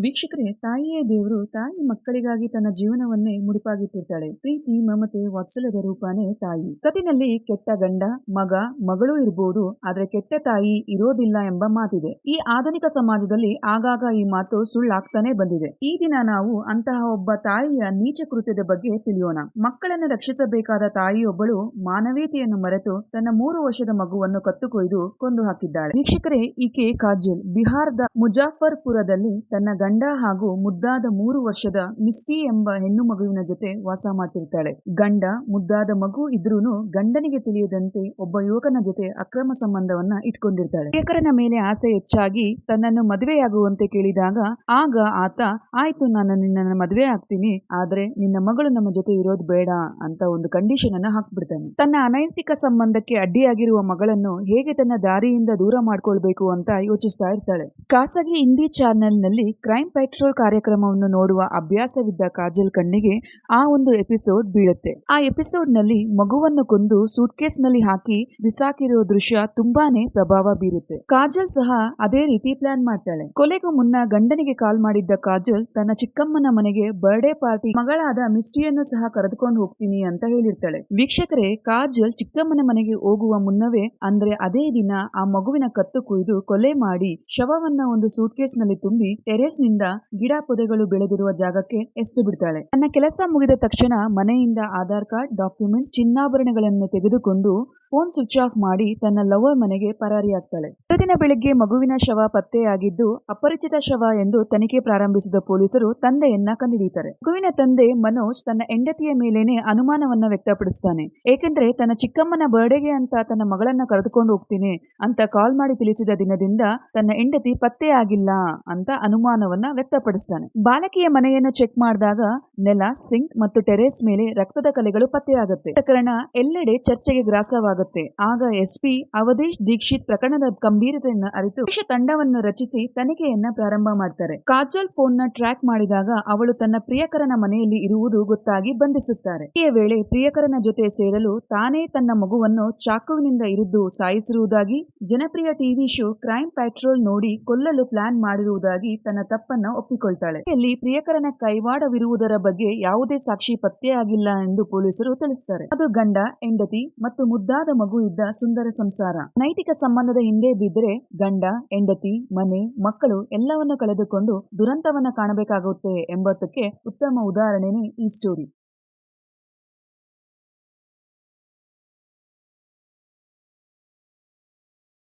ವೀಕ್ಷಕರೇ, ತಾಯಿಯೇ ದೇವರು. ತಾಯಿ ಮಕ್ಕಳಿಗಾಗಿ ತನ್ನ ಜೀವನವನ್ನೇ ಮುಡಿಪಾಗಿಟ್ಟಿರ್ತಾಳೆ. ಪ್ರೀತಿ, ಮಮತೆ, ವಾತ್ಸಲ್ಯದ ರೂಪನೇ ತಾಯಿ. ಕಥೆನಲ್ಲಿ ಕೆಟ್ಟ ಗಂಡ, ಮಗ, ಮಗಳು ಇರಬಹುದು, ಆದ್ರೆ ಕೆಟ್ಟ ತಾಯಿ ಇರೋದಿಲ್ಲ ಎಂಬ ಮಾತಿದೆ. ಈ ಆಧುನಿಕ ಸಮಾಜದಲ್ಲಿ ಆಗಾಗ ಈ ಮಾತು ಸುಳ್ಳಾಗ್ತಾನೆ ಬಂದಿದೆ. ಈ ದಿನ ನಾವು ಅಂತಹ ಒಬ್ಬ ತಾಯಿಯ ನೀಚ ಕೃತ್ಯದ ಬಗ್ಗೆ ತಿಳಿಯೋಣ. ಮಕ್ಕಳನ್ನು ರಕ್ಷಿಸಬೇಕಾದ ತಾಯಿಯೊಬ್ಬಳು ಮಾನವೀಯತೆಯನ್ನು ಮರೆತು ತನ್ನ 3 ವರ್ಷದ ಮಗುವನ್ನು ಕತ್ತುಕೊಯ್ದು ಕೊಂದು ಹಾಕಿದ್ದಾಳೆ. ವೀಕ್ಷಕರೇ, ಈಕೆ ಕಾಜಲ್ ಬಿಹಾರದ ಮುಜಾಫರ್ಪುರದಲ್ಲಿ ತನ್ನ ಗಂಡ ಹಾಗೂ ಮುದ್ದಾದ 3 ವರ್ಷದ ಮಿಸ್ಟಿ ಎಂಬ ಹೆಣ್ಣು ಮಗುವಿನ ಜೊತೆ ವಾಸ ಮಾಡ್ತಿರ್ತಾಳೆ. ಗಂಡ, ಮುದ್ದಾದ ಮಗು ಇದ್ರೂನು ಗಂಡನಿಗೆ ತಿಳಿಯದಂತೆ ಒಬ್ಬ ಯುವಕನ ಜೊತೆ ಅಕ್ರಮ ಸಂಬಂಧವನ್ನ ಇಟ್ಕೊಂಡಿರ್ತಾಳೆ. ಪ್ರಿಯಕರನ ಮೇಲೆ ಆಸೆ ಹೆಚ್ಚಾಗಿ ತನ್ನನ್ನು ಮದುವೆಯಾಗುವಂತೆ ಕೇಳಿದಾಗ ಆಗ ಆತ, ಆಯ್ತು, ನಾನು ನಿನ್ನನ್ನು ಮದುವೆ ಆಗ್ತೀನಿ, ಆದ್ರೆ ನಿನ್ನ ಮಗಳು ನಮ್ಮ ಜೊತೆ ಇರೋದು ಬೇಡ ಅಂತ ಒಂದು ಕಂಡೀಷನ್ ಅನ್ನ ಹಾಕ್ಬಿಡ್ತಾನೆ. ತನ್ನ ಅನೈತಿಕ ಸಂಬಂಧಕ್ಕೆ ಅಡ್ಡಿಯಾಗಿರುವ ಮಗಳನ್ನು ಹೇಗೆ ತನ್ನ ದಾರಿಯಿಂದ ದೂರ ಮಾಡ್ಕೊಳ್ಬೇಕು ಅಂತ ಯೋಚಿಸ್ತಾ ಇರ್ತಾಳೆ. ಖಾಸಗಿ ಹಿಂದಿ ಚಾನೆಲ್ ನಲ್ಲಿ ಕ್ರೈಮ್ ಪೆಟ್ರೋಲ್ ಕಾರ್ಯಕ್ರಮವನ್ನು ನೋಡುವ ಅಭ್ಯಾಸವಿದ್ದ ಕಾಜಲ್ ಕಣ್ಣಿಗೆ ಆ ಒಂದು ಎಪಿಸೋಡ್ ಬೀಳುತ್ತೆ. ಆ ಎಪಿಸೋಡ್ ನಲ್ಲಿ ಮಗುವನ್ನು ಕೊಂದು ಸೂಟ್ಕೇಸ್ ನಲ್ಲಿ ಹಾಕಿ ಬಿಸಾಕಿರೋ ದೃಶ್ಯ ತುಂಬಾನೇ ಪ್ರಭಾವ ಬೀರುತ್ತೆ. ಕಾಜಲ್ ಸಹ ಅದೇ ರೀತಿ ಪ್ಲಾನ್ ಮಾಡ್ತಾಳೆ. ಕೊಲೆಗೂ ಮುನ್ನ ಗಂಡನಿಗೆ ಕಾಲ್ ಮಾಡಿದ್ದ ಕಾಜಲ್ ತನ್ನ ಚಿಕ್ಕಮ್ಮನ ಮನೆಗೆ ಬರ್ಡೇ ಪಾರ್ಟಿ ಮಗಳಾದ ಮಿಸ್ಟಿಯನ್ನು ಸಹ ಕರೆದುಕೊಂಡು ಹೋಗ್ತೀನಿ ಅಂತ ಹೇಳಿರ್ತಾಳೆ. ವೀಕ್ಷಕರೇ, ಕಾಜಲ್ ಚಿಕ್ಕಮ್ಮನ ಮನೆಗೆ ಹೋಗುವ ಮುನ್ನವೇ, ಅಂದ್ರೆ ಅದೇ ದಿನ, ಆ ಮಗುವಿನ ಕತ್ತು ಕುಯ್ದು ಕೊಲೆ ಮಾಡಿ ಶವವನ್ನ ಒಂದು ಸೂಟ್ಕೇಸ್ ನಲ್ಲಿ ತುಂಬಿ ಟೆರೇಸ್ ನಿಂದ ಗಿಡ ಪೊದೆಗಳು ಬೆಳೆದಿರುವ ಜಾಗಕ್ಕೆ ಎಸ್ದು ಬಿಡ್ತಾಳೆ. ತನ್ನ ಕೆಲಸ ಮುಗಿದ ತಕ್ಷಣ ಮನೆಯಿಂದ ಆಧಾರ್ ಕಾರ್ಡ್, ಡಾಕ್ಯುಮೆಂಟ್ಸ್, ಚಿನ್ನಾಭರಣಗಳನ್ನು ತೆಗೆದುಕೊಂಡು ಫೋನ್ ಸ್ವಿಚ್ ಆಫ್ ಮಾಡಿ ತನ್ನ ಲವರ್ ಮನೆಗೆ ಪರಾರಿಯಾಗ್ತಾಳೆ. ಮರುದಿನ ಬೆಳಗ್ಗೆ ಮಗುವಿನ ಶವ ಪತ್ತೆಯಾಗಿದ್ದು ಅಪರಿಚಿತ ಶವ ಎಂದು ತನಿಖೆ ಪ್ರಾರಂಭಿಸಿದ ಪೊಲೀಸರು ತಂದೆಯನ್ನ ಕಂಡುಹಿಡಿಯುತ್ತಾರೆ. ಮಗುವಿನ ತಂದೆ ಮನೋಜ್ ತನ್ನ ಹೆಂಡತಿಯ ಮೇಲೇನೆ ಅನುಮಾನವನ್ನ ವ್ಯಕ್ತಪಡಿಸ್ತಾನೆ. ಏಕೆಂದ್ರೆ ತನ್ನ ಚಿಕ್ಕಮ್ಮನ ಬರ್ಡೇಗೆ ಅಂತ ತನ್ನ ಮಗಳನ್ನ ಕರೆದುಕೊಂಡು ಹೋಗ್ತೀನಿ ಅಂತ ಕಾಲ್ ಮಾಡಿ ತಿಳಿಸಿದ ದಿನದಿಂದ ತನ್ನ ಹೆಂಡತಿ ಪತ್ತೆಯಾಗಿಲ್ಲ ಅಂತ ಅನುಮಾನವನ್ನ ವ್ಯಕ್ತಪಡಿಸ್ತಾನೆ. ಬಾಲಕಿಯ ಮನೆಯನ್ನು ಚೆಕ್ ಮಾಡಿದಾಗ ನೆಲ, ಸಿಂಕ್ ಮತ್ತು ಟೆರೇಸ್ ಮೇಲೆ ರಕ್ತದ ಕಲೆಗಳು ಪತ್ತೆಯಾಗುತ್ತೆ. ಪ್ರಕರಣ ಎಲ್ಲೆಡೆ ಚರ್ಚೆಗೆ ಗ್ರಾಸವಾಗುತ್ತೆ. ಆಗ ಎಸ್ಪಿ ಅವಧೇಶ್ ದೀಕ್ಷಿತ್ ಪ್ರಕರಣದ ಗಂಭೀರತೆಯನ್ನು ಅರಿತು ವಿಶೇಷ ತಂಡವನ್ನು ರಚಿಸಿ ತನಿಖೆಯನ್ನ ಪ್ರಾರಂಭ ಮಾಡ್ತಾರೆ. ಕಾಜಲ್ ಫೋನ್ ನ ಟ್ರ್ಯಾಕ್ ಮಾಡಿದಾಗ ಅವಳು ತನ್ನ ಪ್ರಿಯಕರನ ಮನೆಯಲ್ಲಿ ಇರುವುದು ಗೊತ್ತಾಗಿ ಬಂಧಿಸುತ್ತಾರೆ. ಈ ವೇಳೆ ಪ್ರಿಯಕರನ ಜೊತೆ ಸೇರಲು ತಾನೇ ತನ್ನ ಮಗುವನ್ನು ಚಾಕುವಿನಿಂದ ಇರಿದು ಸಾಯಿಸಿರುವುದಾಗಿ, ಜನಪ್ರಿಯ ಟಿವಿ ಶೋ ಕ್ರೈಮ್ ಪೆಟ್ರೋಲ್ ನೋಡಿ ಕೊಲ್ಲಲು ಪ್ಲಾನ್ ಮಾಡಿರುವುದಾಗಿ ತನ್ನ ತಪ್ಪನ್ನ ಒಪ್ಪಿಕೊಳ್ತಾಳೆ. ಇಲ್ಲಿ ಪ್ರಿಯಕರನ ಕೈವಾಡವಿರುವುದರ ಬಗ್ಗೆ ಯಾವುದೇ ಸಾಕ್ಷಿ ಪತ್ತೆಯಾಗಿಲ್ಲ ಎಂದು ಪೊಲೀಸರು ತಿಳಿಸುತ್ತಾರೆ. ಅದು ಗಂಡ, ಹೆಂಡತಿ ಮತ್ತು ಮುದ್ದಾದ ಮಗು ಇದ್ದ ಸುಂದರ ಸಂಸಾರ. ನೈತಿಕ ಸಂಬಂಧದ ಹಿಂದೆ ಬಿದ್ದರೆ ಗಂಡ, ಹೆಂಡತಿ, ಮನೆ, ಮಕ್ಕಳು ಎಲ್ಲವನ್ನು ಕಳೆದುಕೊಂಡು ದುರಂತವನ್ನ ಕಾಣಬೇಕಾಗುತ್ತೆ ಎಂಬುದಕ್ಕೆ ಉತ್ತಮ ಉದಾಹರಣೆನೇ ಈ ಸ್ಟೋರಿ.